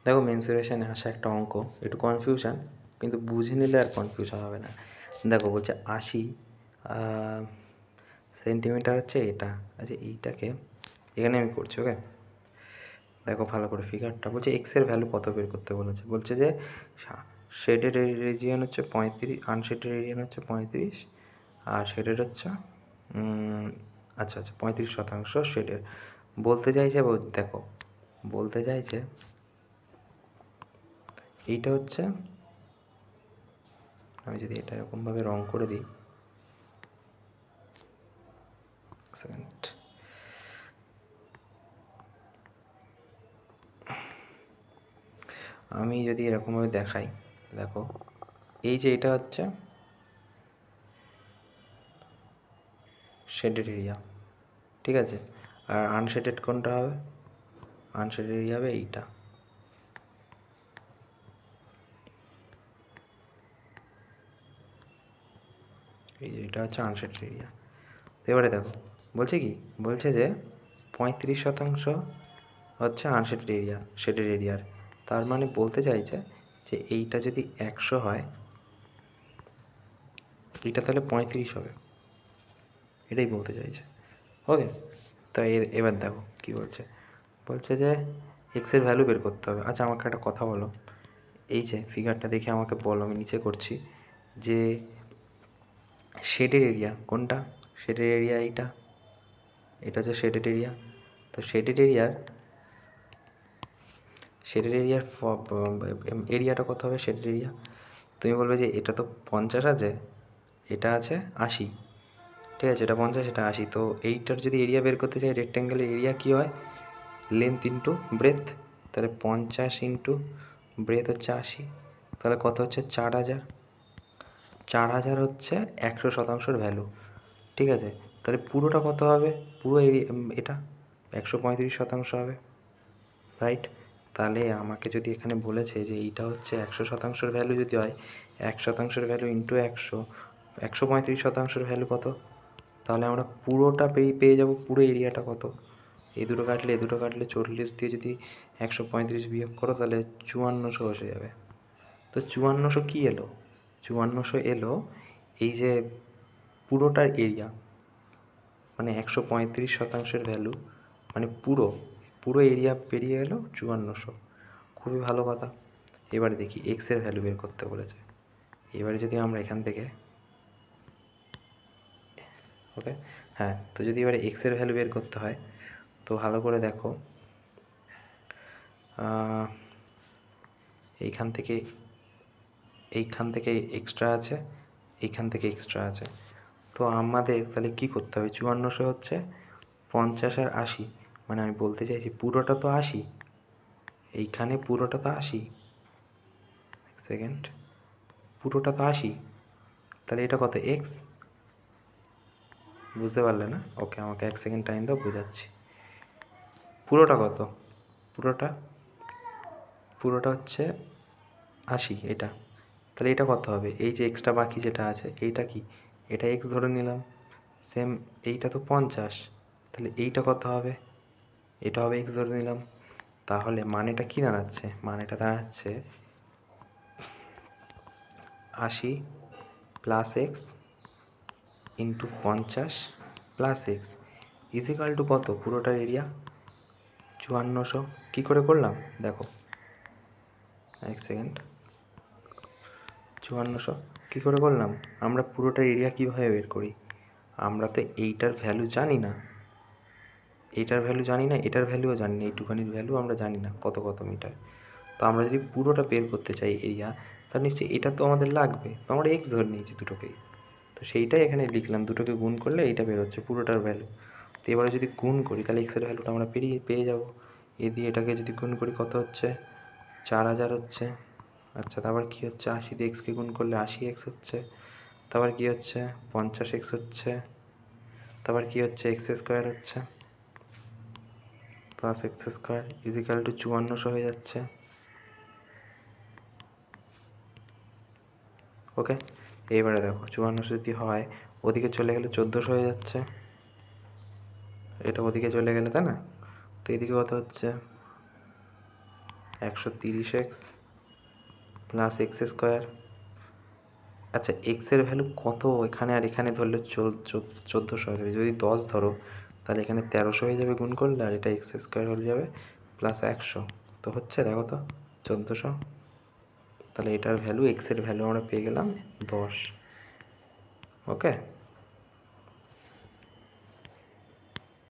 দেখো মেন্সুরেশনে আসা একটা অঙ্ক, একটু কনফিউশন, কিন্তু বুঝে নিলে আর কনফিউশন হবে না। দেখো বলছে 80 সেন্টিমিটার হচ্ছে এটা। আচ্ছা এইটাকে এখানে আমি করছি, ওকে। দেখো ভালো করে ফিগারটা, বলছে এক্সের ভ্যালু কত বের করতে বলেছে। বলছে যে শেডেড রিজিয়ন হচ্ছে 35, আনশেডেড রিজিয়ন হচ্ছে 35, আর শেডেড হচ্ছে আচ্ছা 35% শেডের। বলতে চাইছে, দেখো বলতে চাইছে এইটা হচ্ছে, আমি যদি এটা এরকমভাবে রং করে দিই, সেকেন্ড, আমি যদি এরকমভাবে দেখাই, দেখো এই যে এটা হচ্ছে শেডেড এরিয়া, ঠিক আছে। আর আনশেডেড কোনটা হবে? আনশেডেড এরিয়া হবে এইটা। এই যে এটা হচ্ছে আনশেডেড এরিয়া। এবারে দেখো বলছে কি, বলছে যে 35% হচ্ছে আনশেডেড এরিয়া শেডেড এরিয়ার। তার মানে বলতে চাইছে যে এইটা যদি 100 হয়, এইটা তাহলে 35 হবে, এটাই বলতে চাইছে, ওকে। তো এবার দেখো কি বলছে, বলছে যে এক্সের ভ্যালু বের করতে হবে। আচ্ছা আমাকে একটা কথা বলো, এই যে ফিগারটা দেখে আমাকে বলো, আমি নিচে করছি, যে শেডের এরিয়া কোনটা? শেডের এরিয়া এইটা, এটা হচ্ছে শেডেড এরিয়া। তো শেডেড এরিয়ার এরিয়াটা কত হবে? শেডেড এরিয়া তুমি বলবে যে এটা তো 50 আছে, এটা আছে 80, ঠিক আছে, এটা 50 এটা 80। তো এইটার যদি এরিয়া বের করতে চাই, রেক্ট্যাঙ্গেলের এরিয়া কী হয়? Length into breadth. তাহলে 50 ইন্টু ব্রেথ হচ্ছে 80, তাহলে কত হচ্ছে? 4000। 4000 হচ্ছে 100%-র ভ্যালু, ঠিক আছে। তাহলে পুরোটা কত হবে? পুরো এটা 135% হবে, রাইট। তাহলে আমাকে যদি এখানে বলেছে যে এইটা হচ্ছে 100%-র ভ্যালু যদি হয়, 100%-র ভ্যালু ইন্টু 100, 135%-র ভ্যালু কত? তাহলে আমরা পুরোটা পেয়ে যাব, পুরো এরিয়াটা কত। এই দুটো কাটলে 40 দিয়ে যদি 135 বিয়োগ করো, তাহলে 5400 এসে যাবে। তো 5400 কী এলো? 5400 এলো এই যে পুরোটার এরিয়া, মানে 135%-র ভ্যালু, মানে পুরো এরিয়া পেরিয়ে এলো 5400। খুবই ভালো কথা। এবারে দেখি এক্সের ভ্যালু বের করতে বলেছে। এবারে যদি আমরা এখান থেকে, ওকে, হ্যাঁ, তো যদি এবারে এক্সের ভ্যালু বের করতে হয়, তো ভালো করে দেখো, এইখান থেকে এক্সট্রা আছে, এইখান থেকে এক্সট্রা আছে। তো আমাদের তাহলে কী করতে হবে? 5400 হচ্ছে 50 আর 80, মানে আমি বলতে চাইছি পুরোটা তো 80, এইখানে পুরোটা তো 80, সেকেন্ড, পুরোটা তো 80, তাহলে এটা কত? এক্স। বুঝতে পারলে না? ওকে, আমাকে 1 সেকেন্ড টাইম দাও, বোঝাচ্ছি। পুরোটা কত? পুরোটা হচ্ছে 80, এটা। তাহলে এটা কত হবে? এই যে এক্সট্রা বাকি যেটা আছে, এইটা কি? এটা এক্স ধরে নিলাম। সেম, এইটা তো 50, তাহলে এইটা কত হবে? এটা হবে এক্স ধরে নিলাম। তাহলে মানেটা কি দাঁড়াচ্ছে? মানেটা দাঁড়াচ্ছে 80 plus x into 50 plus x equal to কত? পুরোটার এরিয়া 5400। কী করে করলাম দেখো, 1 সেকেন্ড, 5400 কী করে করলাম? আমরা পুরোটার এরিয়া কীভাবে বের করি? আমরা তো এইটার ভ্যালু জানি না, এটার ভ্যালুও জানি না, এইটুখানির ভ্যালু আমরা জানি না কত মিটার। তো আমরা যদি পুরোটা বের করতে চাই এরিয়া, তাহলে নিশ্চয়ই এটা তো আমাদের লাগবে। তো আমরা এক্স ধরে নিয়েছি দুটোকেই, তো সেইটাই এখানে লিখলাম, দুটোকে গুণ করলে এইটা বেরোচ্ছে পুরোটার ভ্যালু। তো এবারে যদি গুণ করি, তাহলে এক্সের ভ্যালুটা আমরা পেয়ে যাব। এ দিয়ে এটাকে যদি গুণ করি, কত হচ্ছে? 4000 হচ্ছে। আচ্ছা, তারপর কী হচ্ছে? 80 দিয়ে এক্সকে গুণ করলে 80x হচ্ছে। তারপর কী হচ্ছে? 50x হচ্ছে। তারপর কী হচ্ছে? এক্স স্কোয়ার হচ্ছে, plus x square equal to 5400 হয়ে যাচ্ছে, ওকে। এইবারে দেখো 5400 যদি হয়, ওদিকে চলে গেলে 1400 হয়ে যাচ্ছে, এটা ওদিকে চলে গেলে, তাই না? তো এদিকে কত হচ্ছে? 130x plus x square. আচ্ছা এক্সের ভ্যালু কত এখানে আর এখানে ধরলে 1400 হয়ে যাবে। যদি 10 ধরো তাহলে এখানে 1300 হয়ে যাবে গুণ করলে, আর এটা এক্স স্কোয়ার হয়ে যাবে প্লাস 100। তো হচ্ছে দেখো তো 1400। তাহলে এটার ভ্যালু, এক্সের ভ্যালু আমরা পেয়ে গেলাম 10। ওকে।